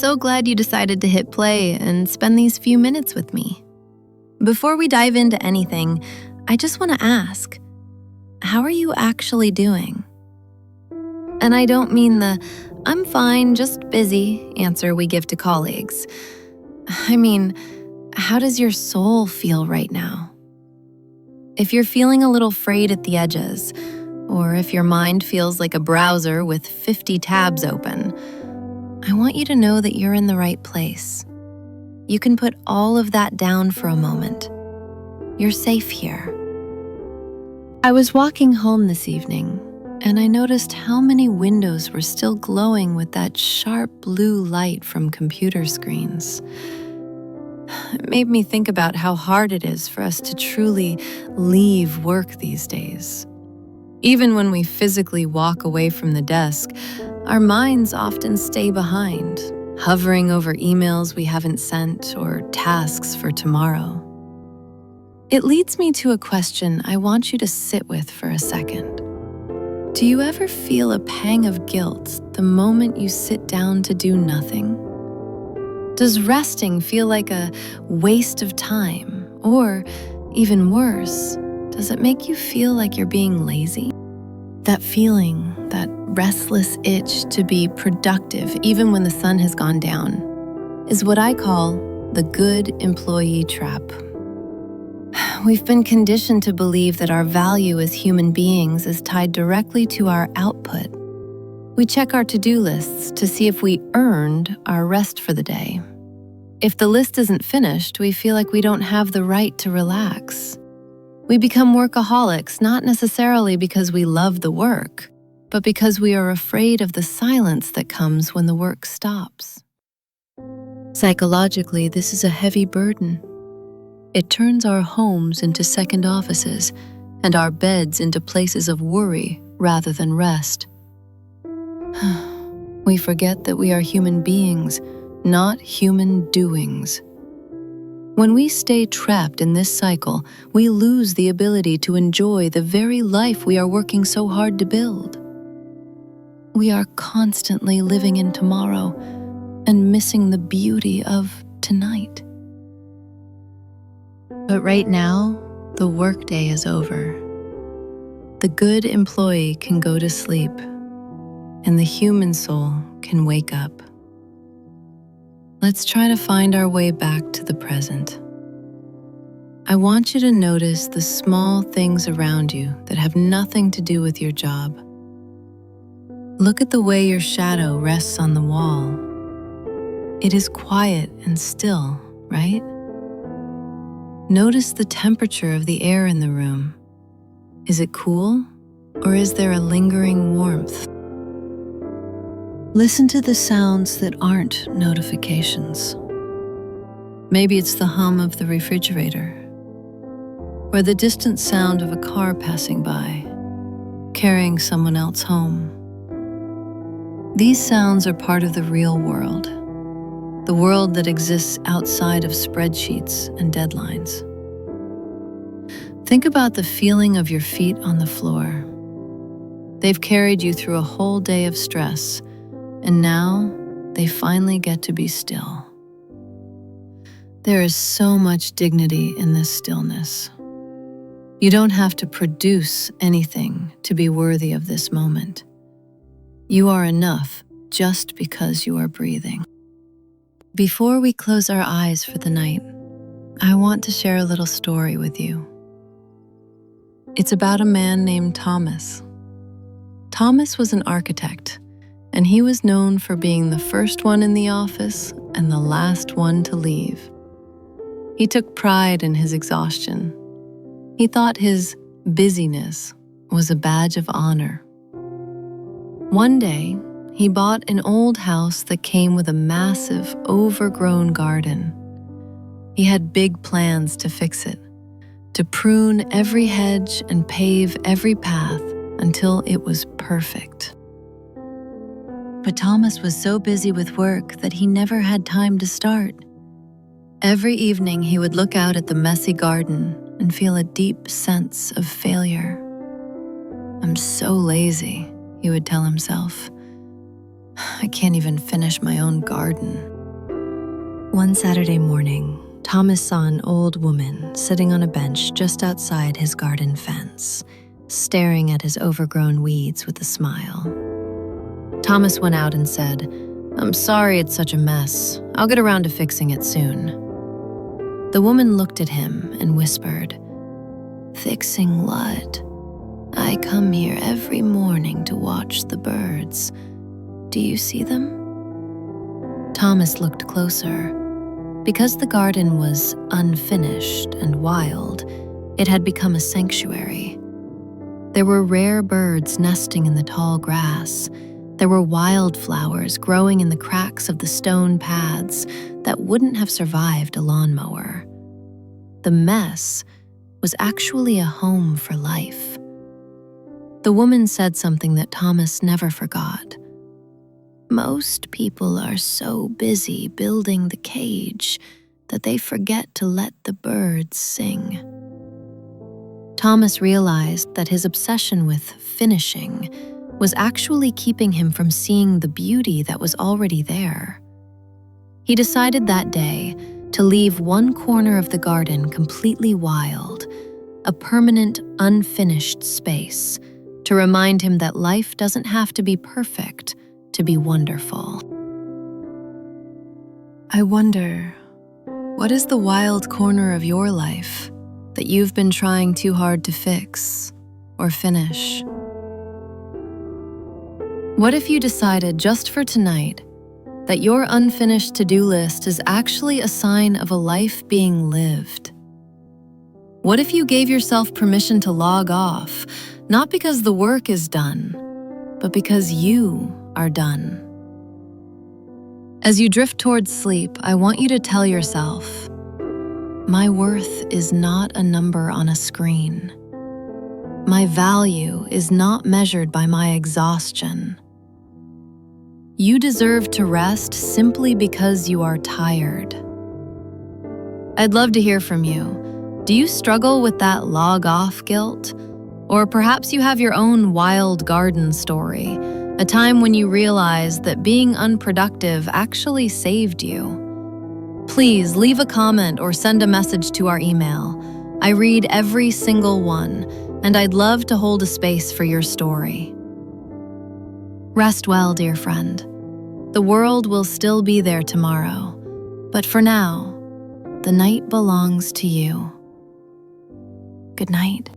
so glad you decided to hit play and spend these few minutes with me. Before we dive into anything, I just want to ask, how are you actually doing? And I don't mean the "I'm fine, just busy" answer we give to colleagues. I mean, how does your soul feel right now? If you're feeling a little frayed at the edges, or if your mind feels like a browser with 50 tabs open, I want you to know that you're in the right place. You can put all of that down for a moment. You're safe here. I was walking home this evening, and I noticed how many windows were still glowing with that sharp blue light from computer screens. It made me think about how hard it is for us to truly leave work these days. Even when we physically walk away from the desk, our minds often stay behind, hovering over emails we haven't sent or tasks for tomorrow. It leads me to a question I want you to sit with for a second. Do you ever feel a pang of guilt the moment you sit down to do nothing? Does resting feel like a waste of time? Or, even worse, does it make you feel like you're being lazy? That feeling, that restless itch to be productive even when the sun has gone down, is what I call the good employee trap. We've been conditioned to believe that our value as human beings is tied directly to our output. We check our to-do lists to see if we earned our rest for the day. If the list isn't finished, we feel like we don't have the right to relax. We become workaholics not necessarily because we love the work, but because we are afraid of the silence that comes when the work stops. Psychologically, this is a heavy burden. It turns our homes into second offices and our beds into places of worry rather than rest. We forget that we are human beings, not human doings. When we stay trapped in this cycle, we lose the ability to enjoy the very life we are working so hard to build. We are constantly living in tomorrow and missing the beauty of tonight. But right now, the workday is over. The good employee can go to sleep, and the human soul can wake up. Let's try to find our way back to the present. I want you to notice the small things around you that have nothing to do with your job. Look at the way your shadow rests on the wall. It is quiet and still, right? Notice the temperature of the air in the room. Is it cool, or is there a lingering warmth? Listen to the sounds that aren't notifications. Maybe it's the hum of the refrigerator, or the distant sound of a car passing by, carrying someone else home. These sounds are part of the real world, the world that exists outside of spreadsheets and deadlines. Think about the feeling of your feet on the floor. They've carried you through a whole day of stress, and now they finally get to be still. There is so much dignity in this stillness. You don't have to produce anything to be worthy of this moment. You are enough just because you are breathing. Before we close our eyes for the night, I want to share a little story with you. It's about a man named Thomas. Thomas was an architect, and he was known for being the first one in the office and the last one to leave. He took pride in his exhaustion. He thought his busyness was a badge of honor. One day, he bought an old house that came with a massive, overgrown garden. He had big plans to fix it, to prune every hedge and pave every path until it was perfect. But Thomas was so busy with work that he never had time to start. Every evening he would look out at the messy garden and feel a deep sense of failure. "I'm so lazy," he would tell himself. "I can't even finish my own garden." One Saturday morning, Thomas saw an old woman sitting on a bench just outside his garden fence, staring at his overgrown weeds with a smile. Thomas went out and said, "I'm sorry it's such a mess. I'll get around to fixing it soon." The woman looked at him and whispered, "Fixing what? I come here every morning to watch the birds. Do you see them?" Thomas looked closer. Because the garden was unfinished and wild, it had become a sanctuary. There were rare birds nesting in the tall grass. There were wildflowers growing in the cracks of the stone paths that wouldn't have survived a lawnmower. The mess was actually a home for life. The woman said something that Thomas never forgot. "Most people are so busy building the cage that they forget to let the birds sing." Thomas realized that his obsession with finishing was actually keeping him from seeing the beauty that was already there. He decided that day to leave one corner of the garden completely wild, a permanent, unfinished space, to remind him that life doesn't have to be perfect to be wonderful. I wonder, what is the wild corner of your life that you've been trying too hard to fix or finish? What if you decided just for tonight that your unfinished to-do list is actually a sign of a life being lived? What if you gave yourself permission to log off, not because the work is done, but because you are done? As you drift towards sleep, I want you to tell yourself, my worth is not a number on a screen. My value is not measured by my exhaustion. You deserve to rest simply because you are tired. I'd love to hear from you. Do you struggle with that log off guilt? Or perhaps you have your own wild garden story, a time when you realized that being unproductive actually saved you. Please leave a comment or send a message to our email. I read every single one, and I'd love to hold a space for your story. Rest well, dear friend. The world will still be there tomorrow, but for now, the night belongs to you. Good night.